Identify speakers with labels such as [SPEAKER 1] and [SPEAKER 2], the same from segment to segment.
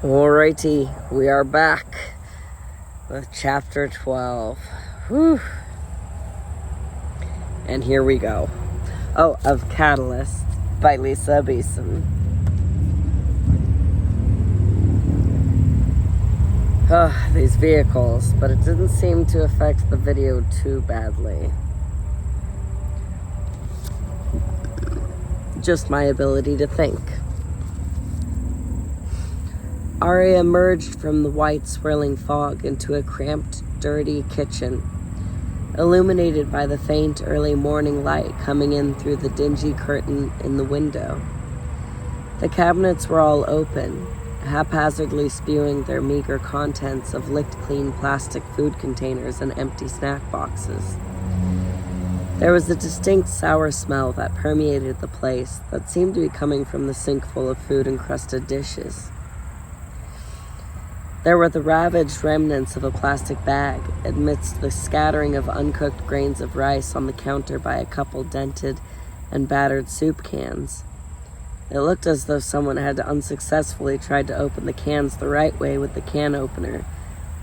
[SPEAKER 1] Alrighty, we are back with chapter 12. Whew. And here we go. Of Catalyst by Lisa Beeson. These vehicles, but it didn't seem to affect the video too badly. Just my ability to think. Ari emerged from the white swirling fog into a cramped, dirty kitchen, illuminated by the faint early morning light coming in through the dingy curtain in the window. The cabinets were all open, haphazardly spewing their meager contents of licked clean plastic food containers and empty snack boxes. There was a distinct sour smell that permeated the place that seemed to be coming from the sink full of food-encrusted dishes. There were the ravaged remnants of a plastic bag amidst the scattering of uncooked grains of rice on the counter by a couple dented and battered soup cans. It looked as though someone had unsuccessfully tried to open the cans the right way with the can opener,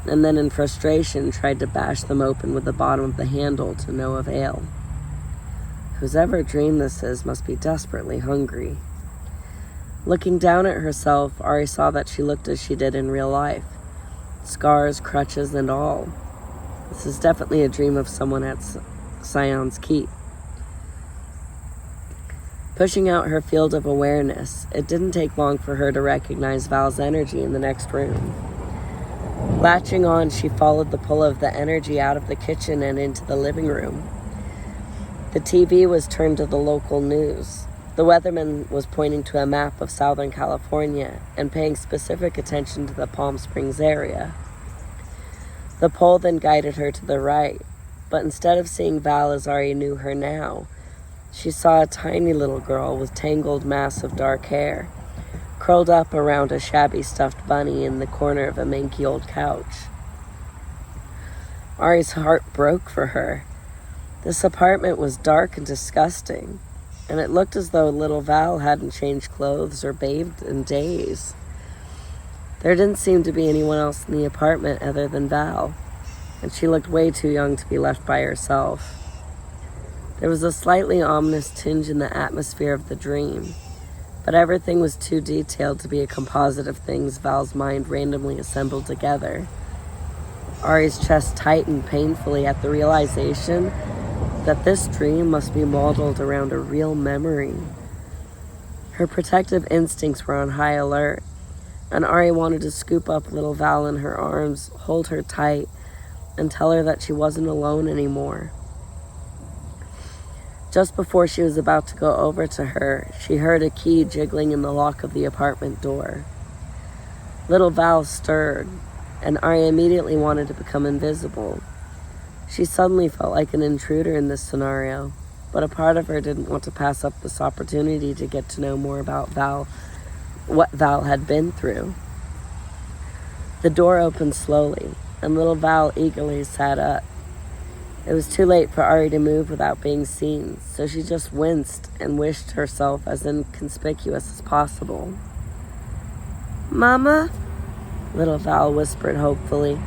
[SPEAKER 1] and then in frustration tried to bash them open with the bottom of the handle to no avail. Whosever dream this is must be desperately hungry. Looking down at herself, Ari saw that she looked as she did in real life. Scars, crutches, and all. This is definitely a dream of someone at Scion's Keep. Pushing out her field of awareness, it didn't take long for her to recognize Val's energy in the next room. Latching on, she followed the pull of the energy out of the kitchen and into the living room. The TV was turned to the local news. The weatherman was pointing to a map of Southern California and paying specific attention to the Palm Springs area. The pole then guided her to the right, but instead of seeing Val as Ari knew her now, she saw a tiny little girl with tangled mass of dark hair, curled up around a shabby stuffed bunny in the corner of a manky old couch. Ari's heart broke for her. This apartment was dark and disgusting, and it looked as though little Val hadn't changed clothes or bathed in days. There didn't seem to be anyone else in the apartment other than Val, and she looked way too young to be left by herself. There was a slightly ominous tinge in the atmosphere of the dream, but everything was too detailed to be a composite of things Val's mind randomly assembled together. Ari's chest tightened painfully at the realization that this dream must be modeled around a real memory. Her protective instincts were on high alert, and Ari wanted to scoop up little Val in her arms, hold her tight, and tell her that she wasn't alone anymore. Just before she was about to go over to her, she heard a key jiggling in the lock of the apartment door. Little Val stirred, and Ari immediately wanted to become invisible. She suddenly felt like an intruder in this scenario, but a part of her didn't want to pass up this opportunity to get to know more about Val, what Val had been through. The door opened slowly, and little Val eagerly sat up. It was too late for Ari to move without being seen, so she just winced and wished herself as inconspicuous as possible. "Mama?" little Val whispered hopefully,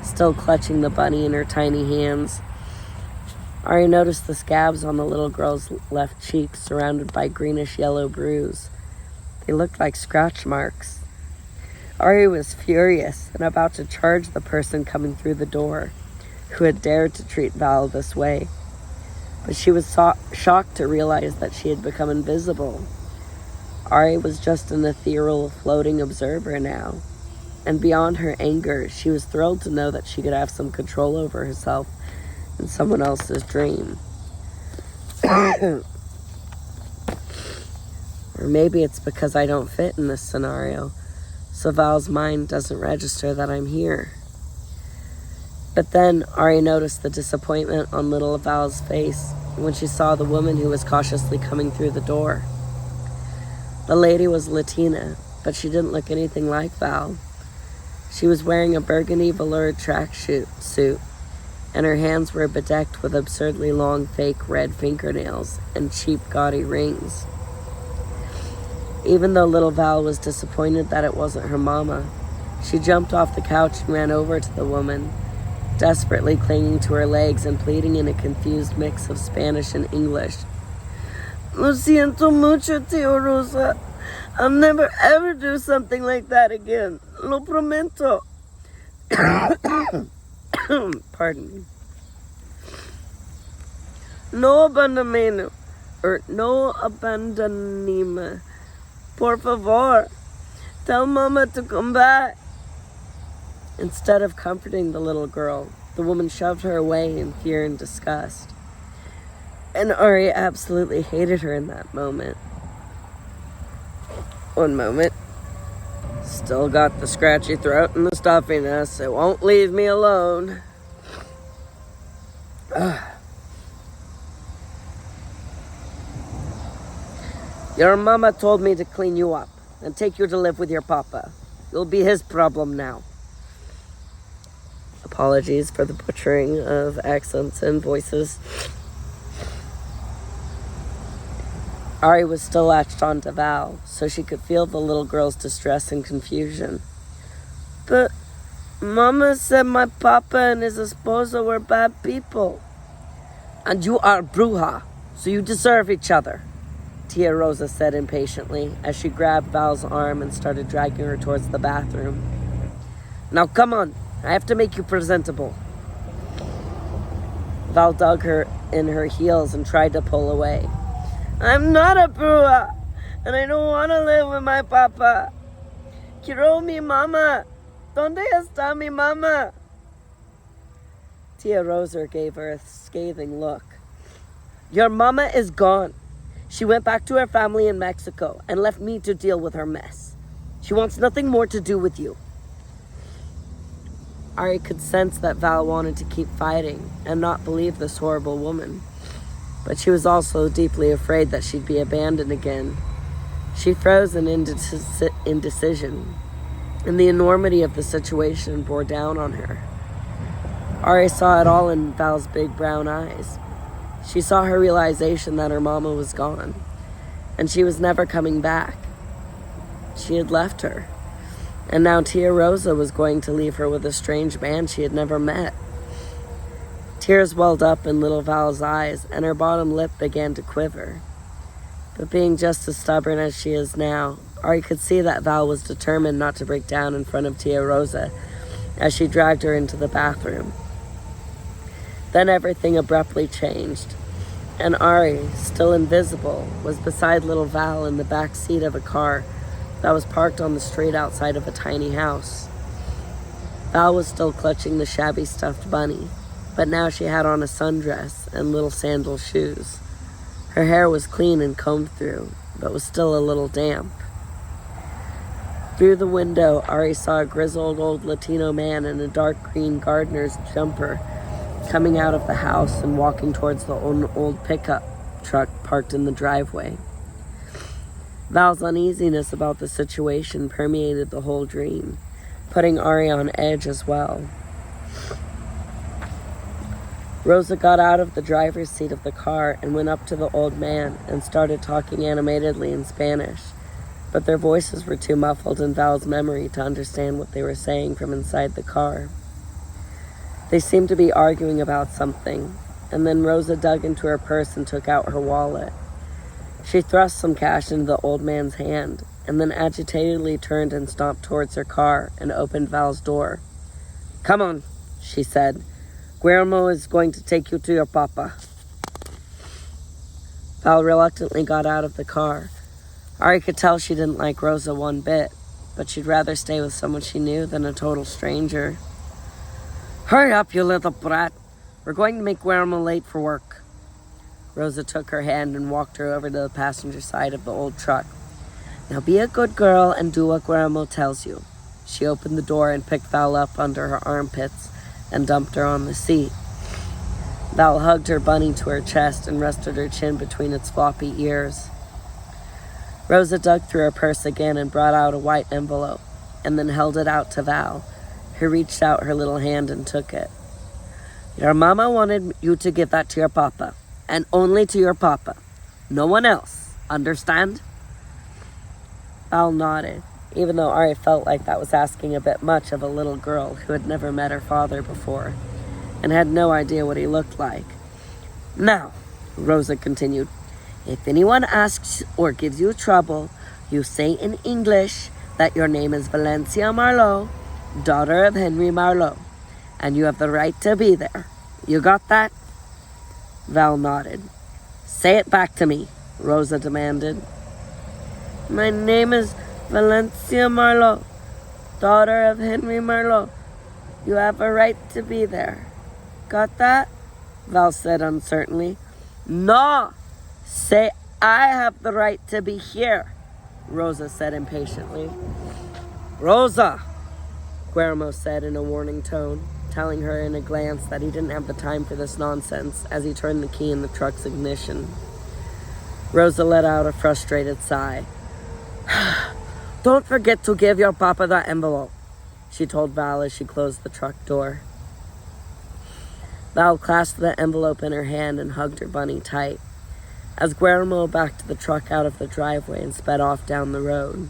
[SPEAKER 1] still clutching the bunny in her tiny hands. Ari noticed the scabs on the little girl's left cheek surrounded by greenish-yellow bruise. They looked like scratch marks. Ari was furious and about to charge the person coming through the door, who had dared to treat Val this way. But she was shocked to realize that she had become invisible. Ari was just an ethereal, floating observer now. And beyond her anger, she was thrilled to know that she could have some control over herself in someone else's dream. Or maybe it's because I don't fit in this scenario, so Val's mind doesn't register that I'm here. But then Ari noticed the disappointment on little Val's face when she saw the woman who was cautiously coming through the door. The lady was Latina, but she didn't look anything like Val. She was wearing a burgundy velour tracksuit, and her hands were bedecked with absurdly long fake red fingernails and cheap gaudy rings. Even though little Val was disappointed that it wasn't her mama, she jumped off the couch and ran over to the woman, desperately clinging to her legs and pleading in a confused mix of Spanish and English. Lo siento mucho, Tio Rosa. I'll never ever do something like that again. Lo prometo. Pardon me. No abandoname. No abandonime. Por favor. Tell Mama to come back. Instead of comforting the little girl, the woman shoved her away in fear and disgust. And Ari absolutely hated her in that moment. One moment. Still got the scratchy throat and the stuffiness. It won't leave me alone. Your mama told me to clean you up and take you to live with your papa. You'll be his problem now. Apologies for the butchering of accents and voices. Ari was still latched onto Val, so she could feel the little girl's distress and confusion. But Mama said my papa and his esposa were bad people. And you are bruja, so you deserve each other, Tia Rosa said impatiently as she grabbed Val's arm and started dragging her towards the bathroom. Now come on, I have to make you presentable. Val dug her in her heels and tried to pull away. I'm not a bruja, and I don't want to live with my papa. Quiero mi mama. ¿Dónde está mi mama? Tia Rosa gave her a scathing look. Your mama is gone. She went back to her family in Mexico and left me to deal with her mess. She wants nothing more to do with you. Ari could sense that Val wanted to keep fighting and not believe this horrible woman. But she was also deeply afraid that she'd be abandoned again. She froze in indecision, and the enormity of the situation bore down on her. Ari saw it all in Val's big brown eyes. She saw her realization that her mama was gone, and she was never coming back. She had left her, and now Tia Rosa was going to leave her with a strange man she had never met. Tears welled up in little Val's eyes, and her bottom lip began to quiver. But being just as stubborn as she is now, Ari could see that Val was determined not to break down in front of Tia Rosa as she dragged her into the bathroom. Then everything abruptly changed, and Ari, still invisible, was beside little Val in the back seat of a car that was parked on the street outside of a tiny house. Val was still clutching the shabby stuffed bunny, but now she had on a sundress and little sandal shoes. Her hair was clean and combed through, but was still a little damp. Through the window, Ari saw a grizzled old Latino man in a dark green gardener's jumper coming out of the house and walking towards the old pickup truck parked in the driveway. Val's uneasiness about the situation permeated the whole dream, putting Ari on edge as well. Rosa got out of the driver's seat of the car and went up to the old man and started talking animatedly in Spanish, but their voices were too muffled in Val's memory to understand what they were saying from inside the car. They seemed to be arguing about something, and then Rosa dug into her purse and took out her wallet. She thrust some cash into the old man's hand, and then agitatedly turned and stomped towards her car and opened Val's door. Come on, she said. Guillermo is going to take you to your papa. Val reluctantly got out of the car. Ari could tell she didn't like Rosa one bit, but she'd rather stay with someone she knew than a total stranger. Hurry up, you little brat. We're going to make Guillermo late for work. Rosa took her hand and walked her over to the passenger side of the old truck. Now be a good girl and do what Guillermo tells you. She opened the door and picked Val up under her armpits and dumped her on the seat. Val hugged her bunny to her chest and rested her chin between its floppy ears. Rosa dug through her purse again and brought out a white envelope, and then held it out to Val, who reached out her little hand and took it. Your mama wanted you to give that to your papa, and only to your papa. No one else. Understand? Val nodded, even though Ari felt like that was asking a bit much of a little girl who had never met her father before and had no idea what he looked like. "Now," Rosa continued, "if anyone asks or gives you trouble, you say in English that your name is Valencia Marlowe, daughter of Henry Marlowe, and you have the right to be there. You got that?" Val nodded. "Say it back to me," Rosa demanded. "My name is Valencia Marlowe, daughter of Henry Marlowe. You have a right to be there. Got that?" Val said uncertainly. "No! Say I have the right to be here," Rosa said impatiently. "Rosa!" Guillermo said in a warning tone, telling her in a glance that he didn't have the time for this nonsense as he turned the key in the truck's ignition. Rosa let out a frustrated sigh. "Don't forget to give your papa that envelope," she told Val as she closed the truck door. Val clasped the envelope in her hand and hugged her bunny tight as Guillermo backed the truck out of the driveway and sped off down the road.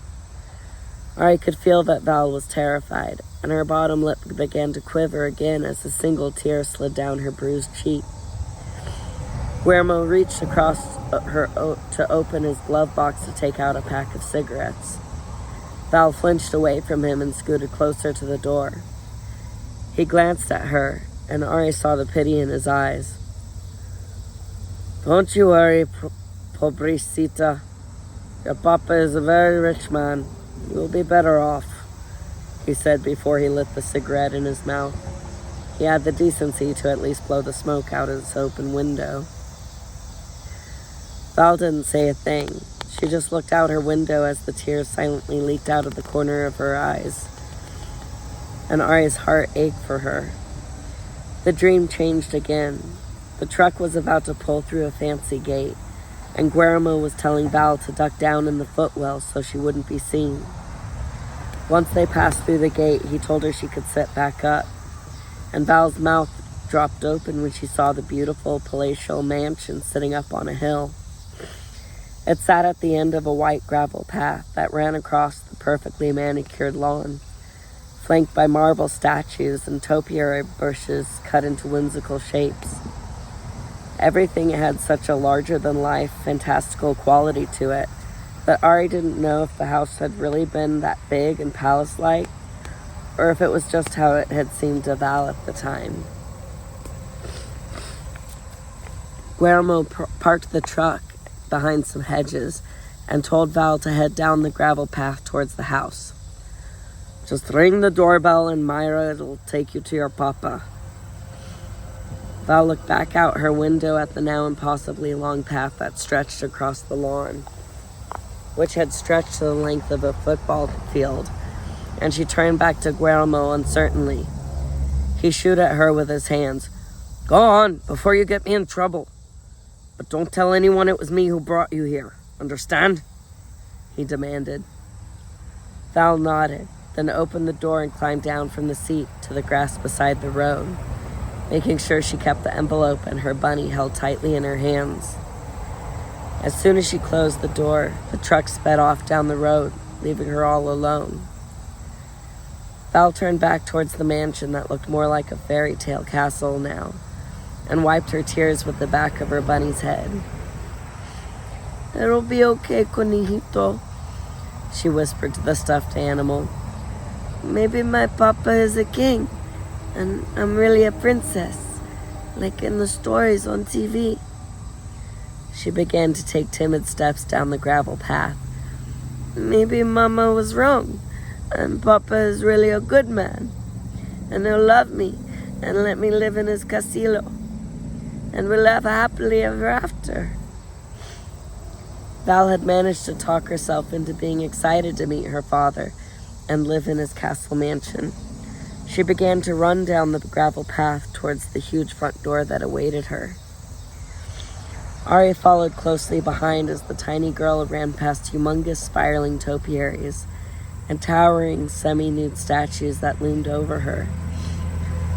[SPEAKER 1] Ari could feel that Val was terrified, and her bottom lip began to quiver again as a single tear slid down her bruised cheek. Guillermo reached across her to open his glove box to take out a pack of cigarettes. Val flinched away from him and scooted closer to the door. He glanced at her, and Ari saw the pity in his eyes. "Don't you worry, pobrecita. Your papa is a very rich man. You will be better off," he said before he lit the cigarette in his mouth. He had the decency to at least blow the smoke out his open window. Val didn't say a thing. She just looked out her window as the tears silently leaked out of the corner of her eyes. And Ari's heart ached for her. The dream changed again. The truck was about to pull through a fancy gate, and Guillermo was telling Val to duck down in the footwell so she wouldn't be seen. Once they passed through the gate, he told her she could sit back up, and Val's mouth dropped open when she saw the beautiful palatial mansion sitting up on a hill. It sat at the end of a white gravel path that ran across the perfectly manicured lawn, flanked by marble statues and topiary bushes cut into whimsical shapes. Everything had such a larger-than-life, fantastical quality to it that Ari didn't know if the house had really been that big and palace-like, or if it was just how it had seemed to Val at the time. Guillermo parked the truck behind some hedges and told Val to head down the gravel path towards the house. "Just ring the doorbell and Myra will take you to your papa." Val looked back out her window at the now impossibly long path that stretched across the lawn, which had stretched to the length of a football field, and she turned back to Guillermo uncertainly. He shooed at her with his hands. "Go on, before you get me in trouble. But don't tell anyone it was me who brought you here. Understand?" he demanded. Val nodded, then opened the door and climbed down from the seat to the grass beside the road, making sure she kept the envelope and her bunny held tightly in her hands. As soon as she closed the door, the truck sped off down the road, leaving her all alone. Val turned back towards the mansion that looked more like a fairy tale castle now, and wiped her tears with the back of her bunny's head. "It'll be okay, conejito," she whispered to the stuffed animal. "Maybe my papa is a king, and I'm really a princess, like in the stories on TV." She began to take timid steps down the gravel path. "Maybe Mama was wrong, and Papa is really a good man, and he'll love me and let me live in his castillo, and we'll live happily ever after." Val had managed to talk herself into being excited to meet her father and live in his castle mansion. She began to run down the gravel path towards the huge front door that awaited her. Ari followed closely behind as the tiny girl ran past humongous spiraling topiaries and towering semi-nude statues that loomed over her.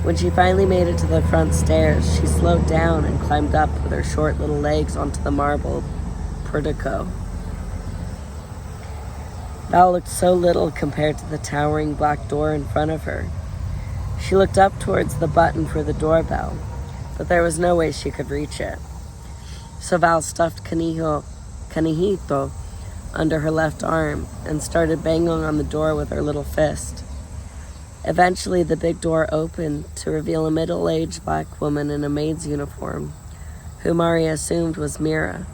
[SPEAKER 1] When she finally made it to the front stairs, she slowed down and climbed up with her short little legs onto the marble portico. Val looked so little compared to the towering black door in front of her. She looked up towards the button for the doorbell, but there was no way she could reach it. So Val stuffed Canijito under her left arm and started banging on the door with her little fist. Eventually, the big door opened to reveal a middle-aged black woman in a maid's uniform, who Maria assumed was Mira.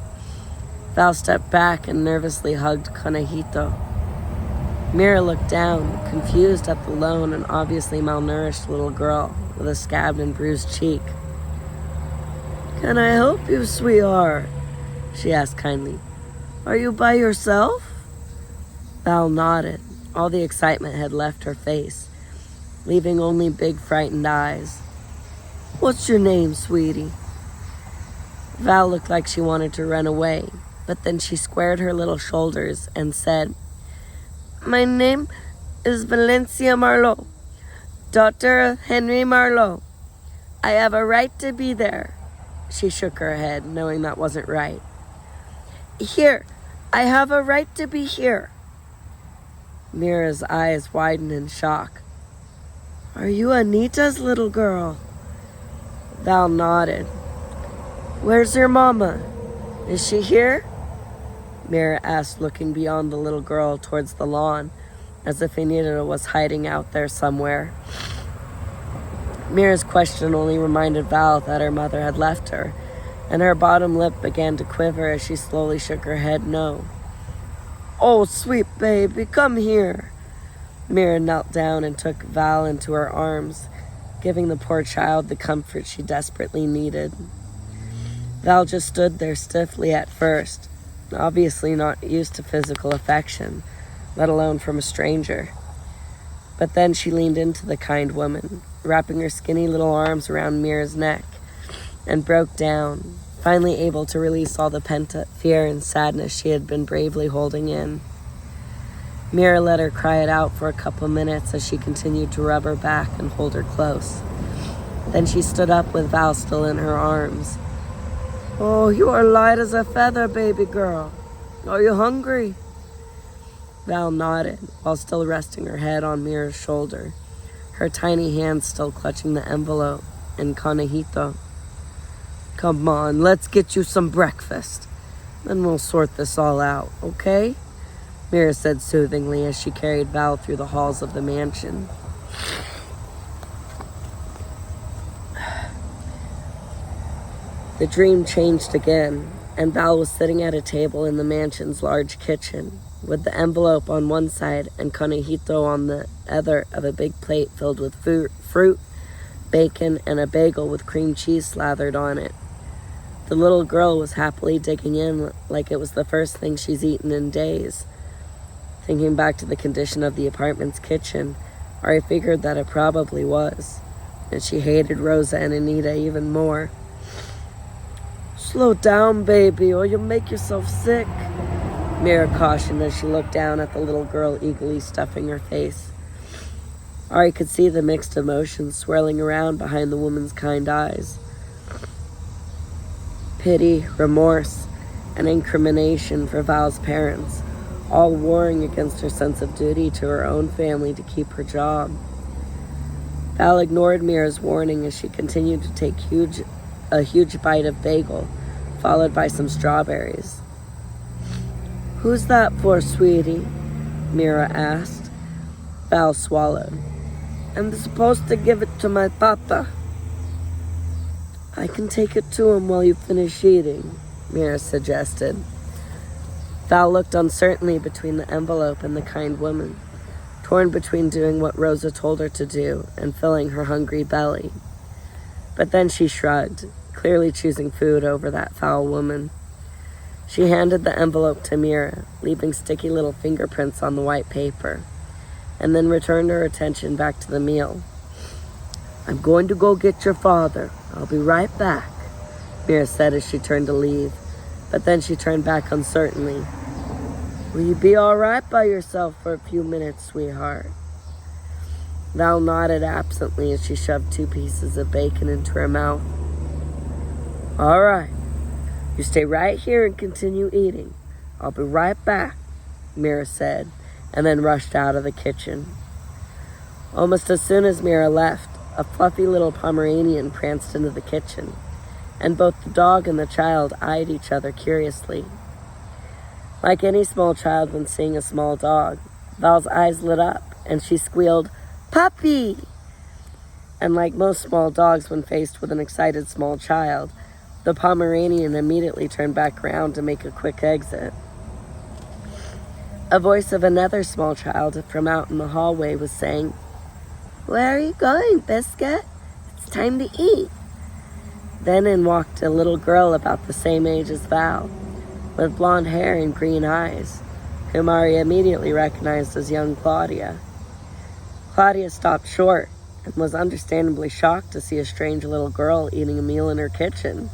[SPEAKER 1] Val stepped back and nervously hugged Canijito. Mira looked down, confused at the lone and obviously malnourished little girl with a scabbed and bruised cheek. "Can I help you, sweetheart?" she asked kindly. "Are you by yourself?" Val nodded. All the excitement had left her face, leaving only big frightened eyes. "What's your name, sweetie?" Val looked like she wanted to run away, but then she squared her little shoulders and said, "My name is Valencia Marlowe, daughter of Henry Marlowe. I have a right to be there." She shook her head, knowing that wasn't right. "Here, I have a right to be here." Mira's eyes widened in shock. "Are you Anita's little girl?" Val nodded. "Where's your mama? Is she here?" Mira asked, looking beyond the little girl towards the lawn, as if Anita was hiding out there somewhere. Mira's question only reminded Val that her mother had left her, and her bottom lip began to quiver as she slowly shook her head no. "Oh, sweet baby, come here." Mira knelt down and took Val into her arms, giving the poor child the comfort she desperately needed. Val just stood there stiffly at first, obviously not used to physical affection, let alone from a stranger. But then she leaned into the kind woman, wrapping her skinny little arms around Mira's neck, and broke down, finally able to release all the pent-up fear and sadness she had been bravely holding in. Mira let her cry it out for a couple minutes as she continued to rub her back and hold her close. Then she stood up with Val still in her arms. "Oh, you are light as a feather, baby girl. Are you hungry?" Val nodded, while still resting her head on Mira's shoulder, her tiny hands still clutching the envelope and Canijito. "Come on, let's get you some breakfast. Then we'll sort this all out, okay?" Mira said soothingly as she carried Val through the halls of the mansion. The dream changed again, and Val was sitting at a table in the mansion's large kitchen, with the envelope on one side and Canijito on the other of a big plate filled with fruit, bacon, and a bagel with cream cheese slathered on it. The little girl was happily digging in like it was the first thing she's eaten in days. Thinking back to the condition of the apartment's kitchen, Ari figured that it probably was, and she hated Rosa and Anita even more. "Slow down, baby, or you'll make yourself sick," Mira cautioned as she looked down at the little girl eagerly stuffing her face. Ari could see the mixed emotions swirling around behind the woman's kind eyes. Pity, remorse, and incrimination for Val's parents, all warring against her sense of duty to her own family to keep her job. Val ignored Mira's warning as she continued to take a huge bite of bagel, followed by some strawberries. "Who's that for, sweetie?" Mira asked. Val swallowed. "I'm supposed to give it to my papa." "I can take it to him while you finish eating," Mira suggested. Val looked uncertainly between the envelope and the kind woman, torn between doing what Rosa told her to do and filling her hungry belly. But then she shrugged, clearly choosing food over that foul woman. She handed the envelope to Mira, leaving sticky little fingerprints on the white paper, and then returned her attention back to the meal. "I'm going to go get your father. I'll be right back," Mira said as she turned to leave, but then she turned back uncertainly. "Will you be all right by yourself for a few minutes, sweetheart?" Val nodded absently as she shoved 2 pieces of bacon into her mouth. "All right. You stay right here and continue eating. I'll be right back," Mira said, and then rushed out of the kitchen. Almost as soon as Mira left, a fluffy little Pomeranian pranced into the kitchen, and both the dog and the child eyed each other curiously. Like any small child when seeing a small dog, Val's eyes lit up, and she squealed, "Puppy!" And like most small dogs when faced with an excited small child, the Pomeranian immediately turned back around to make a quick exit. A voice of another small child from out in the hallway was saying, "Where are you going, Biscuit? It's time to eat." Then in walked a little girl about the same age as Val, with blonde hair and green eyes, whom Ari immediately recognized as young Claudia. Claudia stopped short and was understandably shocked to see a strange little girl eating a meal in her kitchen.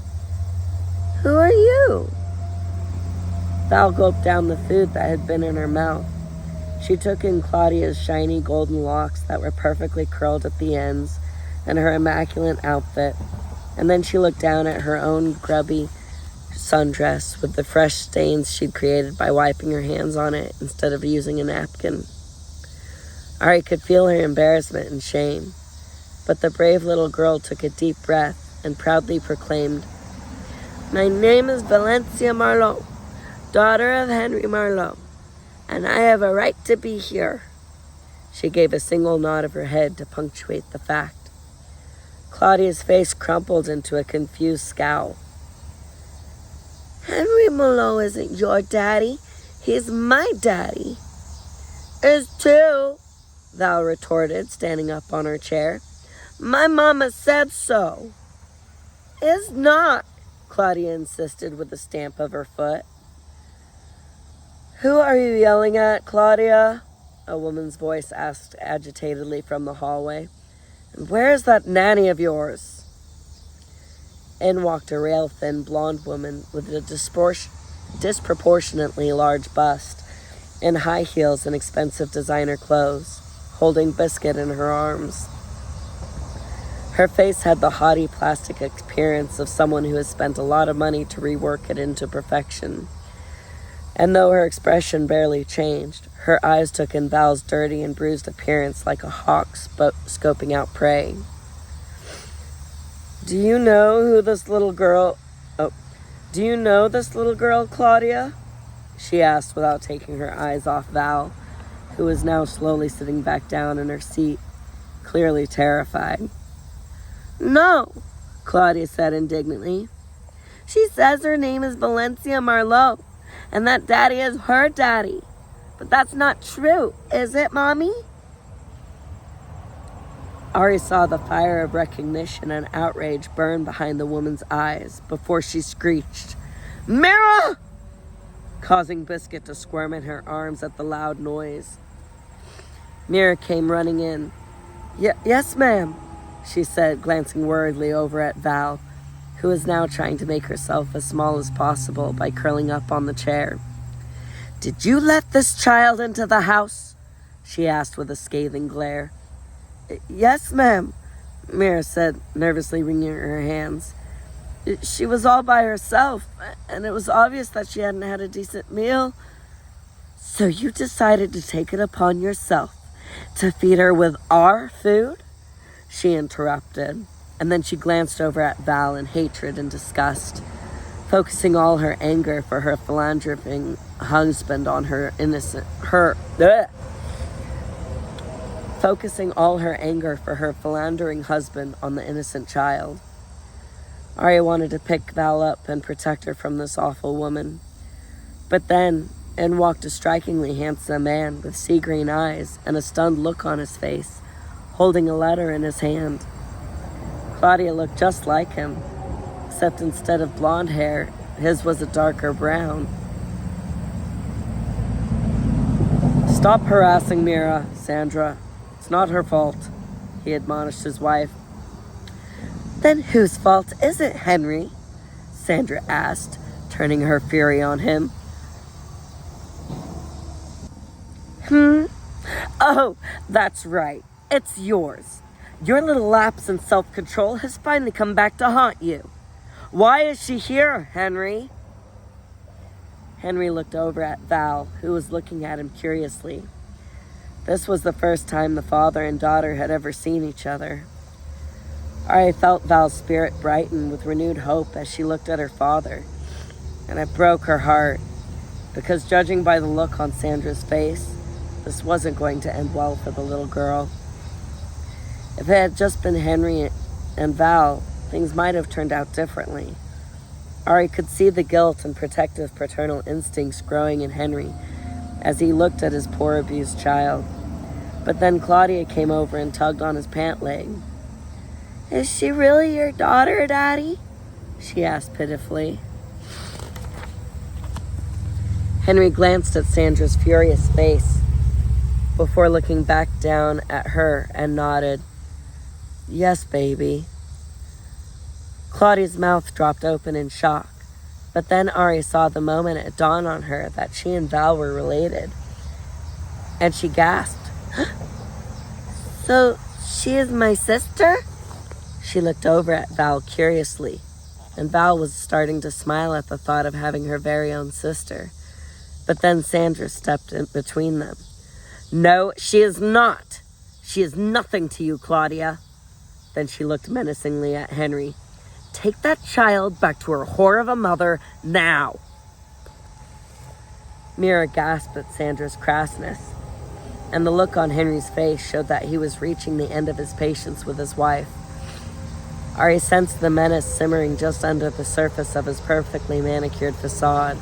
[SPEAKER 1] "Who are you?" Val gulped down the food that had been in her mouth. She took in Claudia's shiny golden locks that were perfectly curled at the ends and her immaculate outfit, and then she looked down at her own grubby sundress with the fresh stains she'd created by wiping her hands on it instead of using a napkin. Ari could feel her embarrassment and shame, but the brave little girl took a deep breath and proudly proclaimed, "My name is Valencia Marlowe, daughter of Henry Marlowe, and I have a right to be here." She gave a single nod of her head to punctuate the fact. Claudia's face crumpled into a confused scowl. "Henry Marlowe isn't your daddy. He's my daddy." "Is too," Val retorted, standing up on her chair. "My mama said so." "Is not," Claudia insisted with a stamp of her foot. "Who are you yelling at, Claudia?" a woman's voice asked agitatedly from the hallway. "And where's that nanny of yours?" In walked a rail-thin blonde woman with a disproportionately large bust, in high heels and expensive designer clothes, holding Biscuit in her arms. Her face had the haughty plastic appearance of someone who has spent a lot of money to rework it into perfection. And though her expression barely changed, her eyes took in Val's dirty and bruised appearance like a hawk scoping out prey. Do you know this little girl, Claudia?" she asked without taking her eyes off Val, who was now slowly sitting back down in her seat, clearly terrified. "No," Claudia said indignantly. "She says her name is Valencia Marlowe, and that daddy is her daddy. But that's not true, is it, Mommy?" Ari saw the fire of recognition and outrage burn behind the woman's eyes before she screeched, "Mira!" causing Biscuit to squirm in her arms at the loud noise. Mira came running in. Yes, ma'am," she said, glancing worriedly over at Val, who was now trying to make herself as small as possible by curling up on the chair. "Did you let this child into the house?" she asked with a scathing glare. "Yes, ma'am," Mira said, nervously wringing her hands. "She was all by herself, and it was obvious that she hadn't had a decent meal." "So you decided to take it upon yourself to feed her with our food?" she interrupted, and then she glanced over at Val in hatred and disgust, focusing all her anger for her philandering husband on her innocent child. Arya wanted to pick Val up and protect her from this awful woman. But then in walked a strikingly handsome man with sea green eyes and a stunned look on his face, holding a letter in his hand. Claudia looked just like him, except instead of blonde hair, his was a darker brown. "Stop harassing Mira, Sandra. It's not her fault," he admonished his wife. "Then whose fault is it, Henry?" Sandra asked, turning her fury on him. "Oh, that's right. It's yours. Your little lapse in self-control has finally come back to haunt you. Why is she here, Henry?" Henry looked over at Val, who was looking at him curiously. This was the first time the father and daughter had ever seen each other. Ari felt Val's spirit brighten with renewed hope as she looked at her father, and it broke her heart, because judging by the look on Sandra's face, this wasn't going to end well for the little girl. If it had just been Henry and Val, things might have turned out differently. Ari could see the guilt and protective paternal instincts growing in Henry as he looked at his poor abused child. But then Claudia came over and tugged on his pant leg. "Is she really your daughter, Daddy?" she asked pitifully. Henry glanced at Sandra's furious face before looking back down at her and nodded. "Yes, baby." Claudia's mouth dropped open in shock, but then Ari saw the moment it dawned on her that she and Val were related, and she gasped. "So she is my sister?" She looked over at Val curiously, and Val was starting to smile at the thought of having her very own sister. But then Sandra stepped in between them. "No, she is not. She is nothing to you, Claudia." Then she looked menacingly at Henry. "Take that child back to her whore of a mother now." Mira gasped at Sandra's crassness, and the look on Henry's face showed that he was reaching the end of his patience with his wife. Ari sensed the menace simmering just under the surface of his perfectly manicured facade,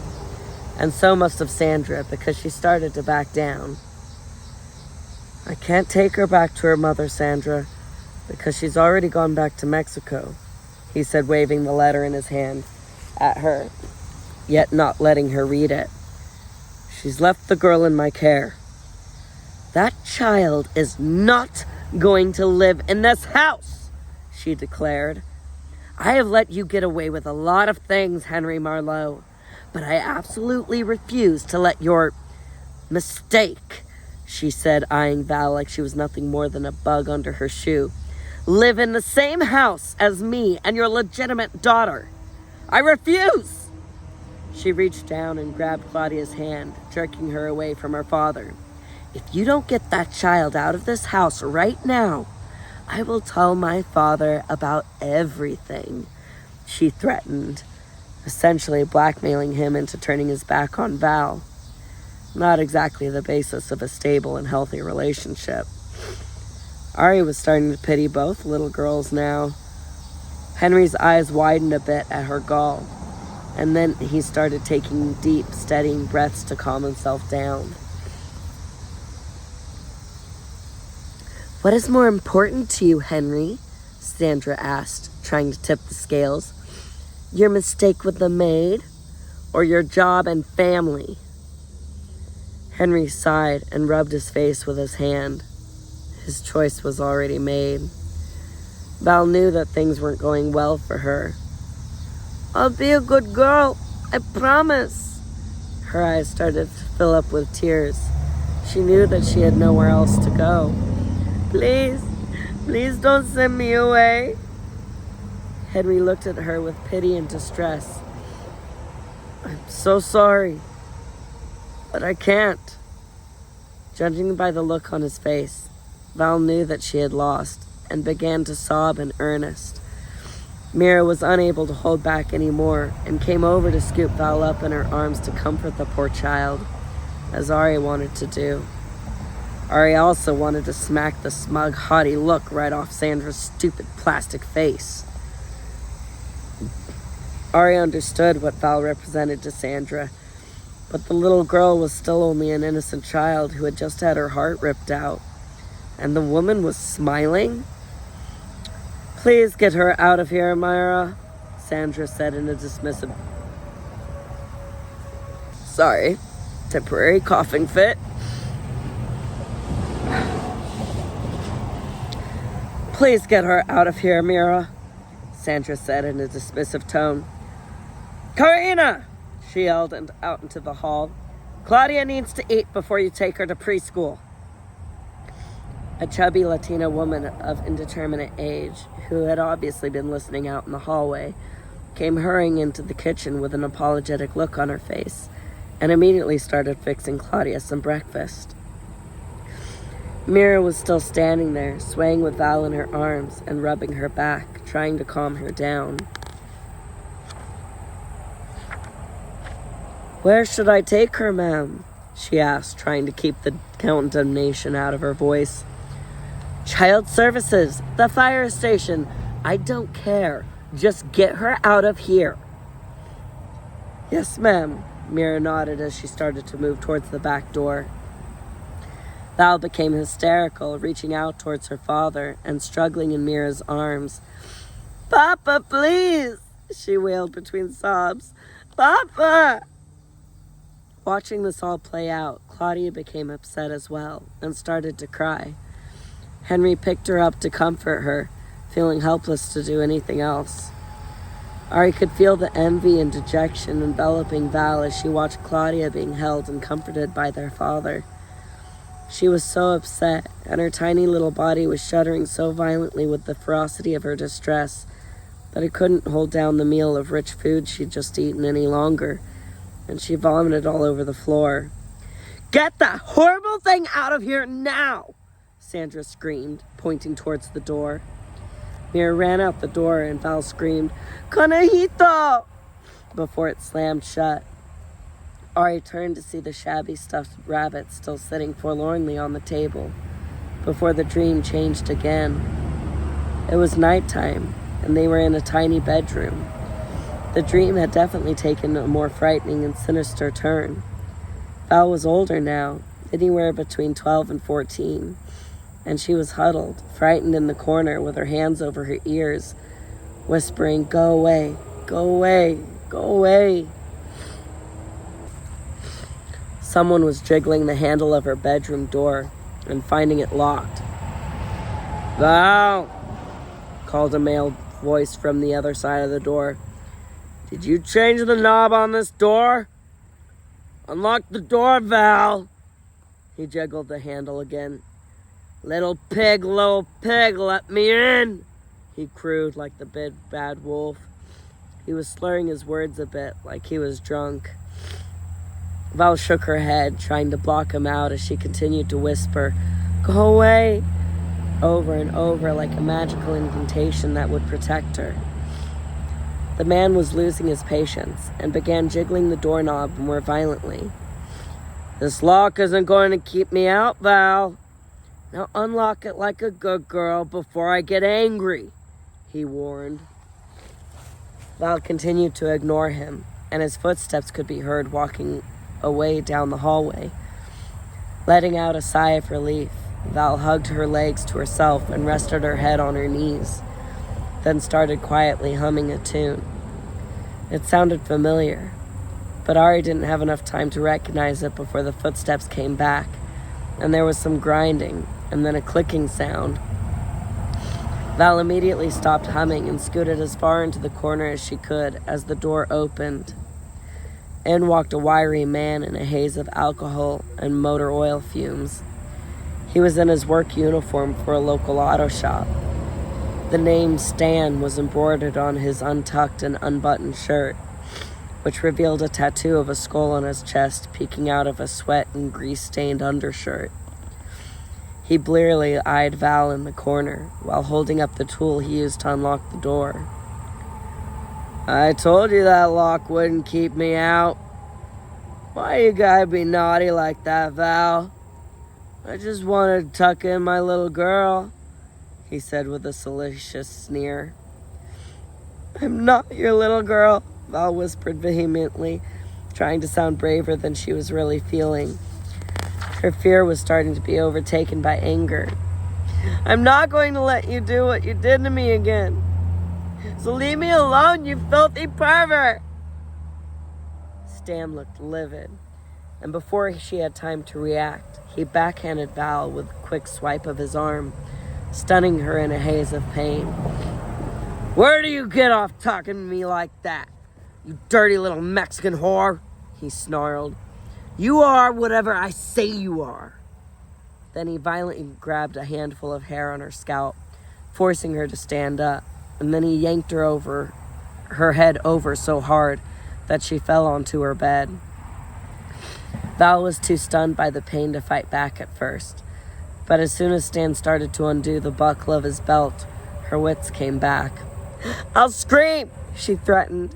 [SPEAKER 1] and so must have Sandra, because she started to back down. "I can't take her back to her mother, Sandra, because she's already gone back to Mexico," he said, waving the letter in his hand at her, yet not letting her read it. "She's left the girl in my care." "That child is not going to live in this house," she declared. "I have let you get away with a lot of things, Henry Marlowe, but I absolutely refuse to let your mistake," she said, eyeing Val like she was nothing more than a bug under her shoe, "live in the same house as me and your legitimate daughter. I refuse!" She reached down and grabbed Claudia's hand, jerking her away from her father. "If you don't get that child out of this house right now, I will tell my father about everything," she threatened, essentially blackmailing him into turning his back on Val. Not exactly the basis of a stable and healthy relationship. Ari was starting to pity both little girls now. Henry's eyes widened a bit at her gall, and then he started taking deep, steadying breaths to calm himself down. "What is more important to you, Henry?" Sandra asked, trying to tip the scales. "Your mistake with the maid, or your job and family?" Henry sighed and rubbed his face with his hand. His choice was already made. Val knew that things weren't going well for her. "I'll be a good girl, I promise." Her eyes started to fill up with tears. She knew that she had nowhere else to go. "Please, please don't send me away." Henry looked at her with pity and distress. "I'm so sorry, but I can't." Judging by the look on his face, Val knew that she had lost and began to sob in earnest. Mira was unable to hold back anymore and came over to scoop Val up in her arms to comfort the poor child, as Ari wanted to do. Ari also wanted to smack the smug, haughty look right off Sandra's stupid plastic face. Ari understood what Val represented to Sandra, but the little girl was still only an innocent child who had just had her heart ripped out. And the woman was smiling? "Please get her out of here, Myra," Sandra said in a dismissive... Sorry, temporary coughing fit. "Please get her out of here, Mira," Sandra said in a dismissive tone. "Karina!" she yelled out into the hall. "Claudia needs to eat before you take her to preschool." A chubby Latina woman of indeterminate age, who had obviously been listening out in the hallway, came hurrying into the kitchen with an apologetic look on her face and immediately started fixing Claudia some breakfast. Mira was still standing there, swaying with Val in her arms and rubbing her back, trying to calm her down. "Where should I take her, ma'am?" she asked, trying to keep the condemnation out of her voice. "Child Services, the fire station. I don't care. Just get her out of here." "Yes, ma'am," Mira nodded as she started to move towards the back door. Val became hysterical, reaching out towards her father and struggling in Mira's arms. "Papa, please," she wailed between sobs. "Papa!" Watching this all play out, Claudia became upset as well and started to cry. Henry picked her up to comfort her, feeling helpless to do anything else. Ari could feel the envy and dejection enveloping Val as she watched Claudia being held and comforted by their father. She was so upset, and her tiny little body was shuddering so violently with the ferocity of her distress that it couldn't hold down the meal of rich food she'd just eaten any longer, and she vomited all over the floor. "Get that horrible thing out of here now!" Sandra screamed, pointing towards the door. Mira ran out the door and Val screamed, "Conejito!" before it slammed shut. Ari turned to see the shabby stuffed rabbit still sitting forlornly on the table before the dream changed again. It was nighttime, and they were in a tiny bedroom. The dream had definitely taken a more frightening and sinister turn. Val was older now, anywhere between 12 and 14, and she was huddled, frightened in the corner with her hands over her ears, whispering, "Go away, go away, go away." Someone was jiggling the handle of her bedroom door and finding it locked. "Val!" called a male voice from the other side of the door. "Did you change the knob on this door? Unlock the door, Val!" He jiggled the handle again. Little pig, let me in!" he crowed like the big bad wolf. He was slurring his words a bit, like he was drunk. Val shook her head, trying to block him out as she continued to whisper, "Go away," over and over like a magical incantation that would protect her. The man was losing his patience and began jiggling the doorknob more violently. "This lock isn't going to keep me out, Val. Now unlock it like a good girl before I get angry," he warned. Val continued to ignore him, and his footsteps could be heard walking away down the hallway. Letting out a sigh of relief, Val hugged her legs to herself and rested her head on her knees, then started quietly humming a tune. It sounded familiar, but Ari didn't have enough time to recognize it before the footsteps came back, and there was some grinding and then a clicking sound. Val immediately stopped humming and scooted as far into the corner as she could as the door opened. In walked a wiry man in a haze of alcohol and motor oil fumes. He was in his work uniform for a local auto shop. The name Stan was embroidered on his untucked and unbuttoned shirt, which revealed a tattoo of a skull on his chest peeking out of a sweat and grease-stained undershirt. He blearily eyed Val in the corner while holding up the tool he used to unlock the door. "I told you that lock wouldn't keep me out. Why you gotta be naughty like that, Val? I just wanted to tuck in my little girl," he said with a salacious sneer. "I'm not your little girl," Val whispered vehemently, trying to sound braver than she was really feeling. Her fear was starting to be overtaken by anger. "I'm not going to let you do what you did to me again. So leave me alone, you filthy pervert!" Stan looked livid, and before she had time to react, he backhanded Val with a quick swipe of his arm, stunning her in a haze of pain. "Where do you get off talking to me like that, you dirty little Mexican whore?" he snarled. "You are whatever I say you are." Then he violently grabbed a handful of hair on her scalp, forcing her to stand up, and then he yanked her head over so hard that she fell onto her bed. Val was too stunned by the pain to fight back at first, But as soon as Stan started to undo the buckle of his belt, her wits came back. "I'll scream," she threatened,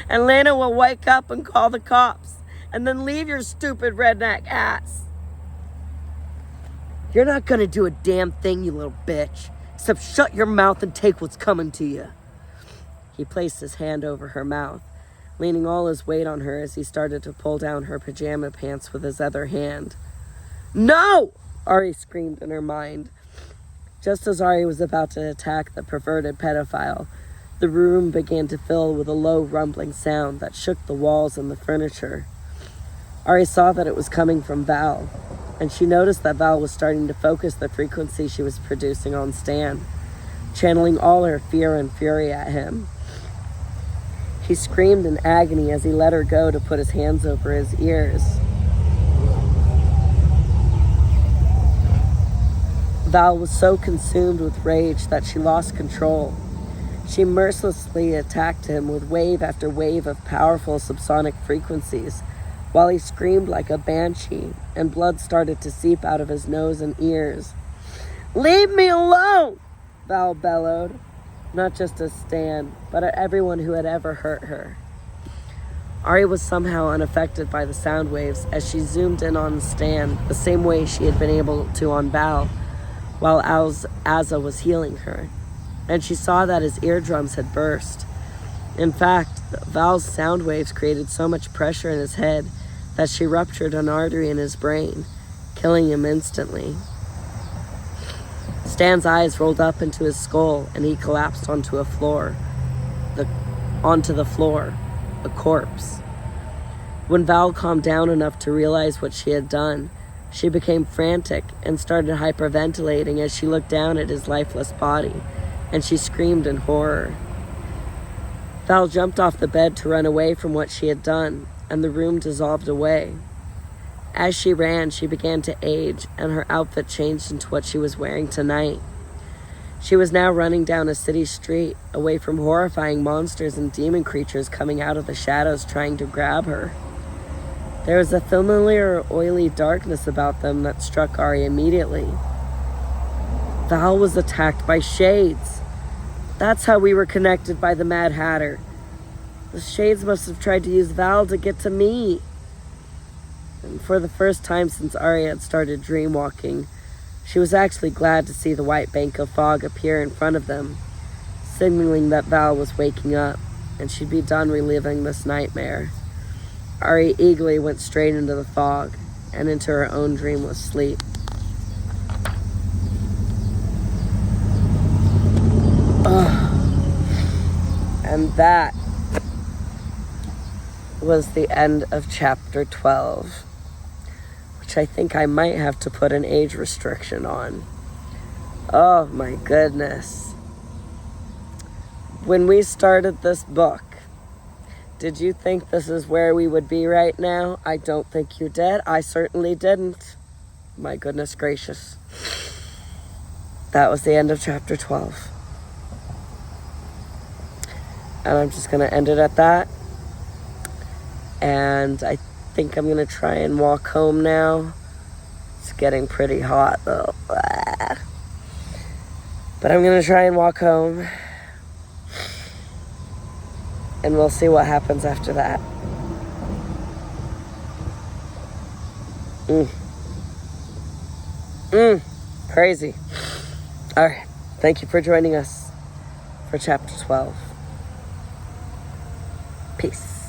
[SPEAKER 1] "and Lana will wake up and call the cops, and then leave your stupid redneck ass." "You're not gonna do a damn thing, you little bitch, except shut your mouth and take what's coming to you." He placed his hand over her mouth, leaning all his weight on her as he started to pull down her pajama pants with his other hand. "No!" Ari screamed in her mind. Just as Ari was about to attack the perverted pedophile, the room began to fill with a low rumbling sound that shook the walls and the furniture. Ari saw that it was coming from Val, and she noticed that Val was starting to focus the frequency she was producing on Stan, channeling all her fear and fury at him. He screamed in agony as he let her go to put his hands over his ears. Val was so consumed with rage that she lost control. She mercilessly attacked him with wave after wave of powerful subsonic frequencies, while he screamed like a banshee, and blood started to seep out of his nose and ears. "Leave me alone!" Val bellowed, not just at Stan, but at everyone who had ever hurt her. Ari was somehow unaffected by the sound waves as she zoomed in on Stan the same way she had been able to on Val, while Azza was healing her, and she saw that his eardrums had burst. In fact, Val's sound waves created so much pressure in his head that she ruptured an artery in his brain, killing him instantly. Stan's eyes rolled up into his skull, and he collapsed onto the floor, a corpse. When Val calmed down enough to realize what she had done, she became frantic and started hyperventilating as she looked down at his lifeless body, and she screamed in horror. Val jumped off the bed to run away from what she had done, and the room dissolved away. As she ran, she began to age, and her outfit changed into what she was wearing tonight. She was now running down a city street, away from horrifying monsters and demon creatures coming out of the shadows trying to grab her. There was a familiar, oily darkness about them that struck Ari immediately. Val was attacked by shades. That's how we were connected by the Mad Hatter. The shades must have tried to use Val to get to me. And for the first time since Ari had started dreamwalking, she was actually glad to see the white bank of fog appear in front of them, signaling that Val was waking up, and she'd be done reliving this nightmare. Ari eagerly went straight into the fog and into her own dreamless sleep. And that was the end of chapter 12, which I think I might have to put an age restriction on. Oh my goodness. When we started this book, did you think this is where we would be right now? I don't think you did. I certainly didn't. My goodness gracious. That was the end of chapter 12. And I'm just going to end it at that. And I think I'm going to try and walk home now. It's getting pretty hot though. But I'm going to try and walk home. And we'll see what happens after that. Crazy. All right. Thank you for joining us for chapter 12. Peace.